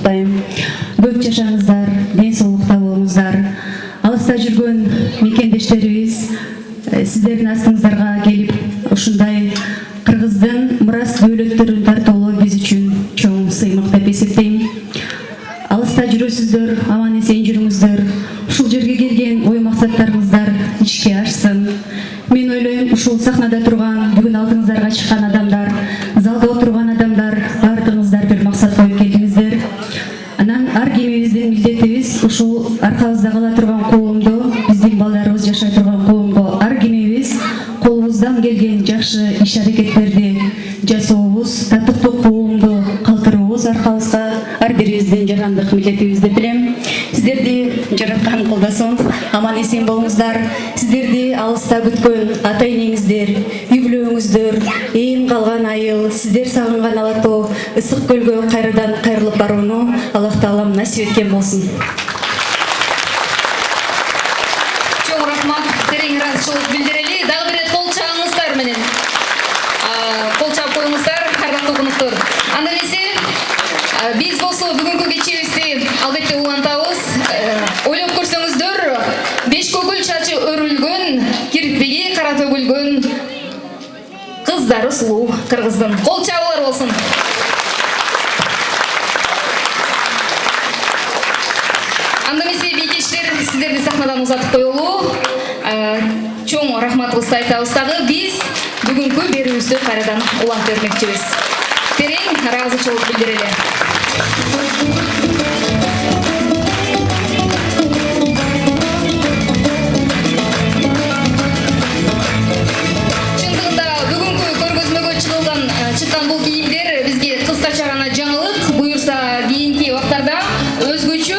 Көп жашаңыздар, ден соолукта болуңуздар. Алыста жүргөн мекендештерибиз сиздердин астыңыздарга келип, ушундай Кыргыздын мурас дөөлөттөрүн тартуулоо биз үчүн чоң сыймык деп эсептейм. Алыста жүрөсүздөр, аман эсен жүрүңүздөр. Ушул жерге келген ой максаттарыңыздар ишке ашсын. Мен ойлойм, ушул сахнада турган, бүгүн алдыңыздарга чыккан адамдар, залда отурган адамдар, бардыгыңыздар бир максат коюп келдиңиздер. Анан ар кимибиздин милдетибиз ушул аркабызда кала турган коомдо, биздин балдарыбыз жашай турган коомго ар кимибиз колубуздан келген жакшы иш аракеттерди жасообуз, татыктуу коомду калтырууубуз аркабызга ар бирибиздин жарандык милдетибиз деп билем. Сиздерди жараткан колдосун, аман эсен болуңуздар. Сиздерди алыста күткөн ата энеңиздер, үй бүлөңүздөр, эң калган айыл, сиздер сагынган ала тоо ысык көлгө кайрадан кайрылып барууну Аллах Таалам насип эткен болсун. Чоң рахмат, терең ыраазычылык билдирели. Дагы бир рет кол чабыңыздар менен. Кол чабып коюңуздар, кардактуу конуктор. Анда эмесе биз болсо бүгүнкү кечибизди албетте улантабыз. Ойлоп көрсөңүздөр, беш көгүл чачы өрүлгөн, кирпиги кара төгүлгөн кыздары сулуу Кыргыздын. Кол чабуулар болсун. Анда эмесе бийкечтер, сиздерди сахнадан узатып коелу. Чоң рахматыбызды айтабыз дагы. Биз бүгүнкү берүүбүздү кайрадан улантып бермекчибиз. Терең ыраазычылык билдирели.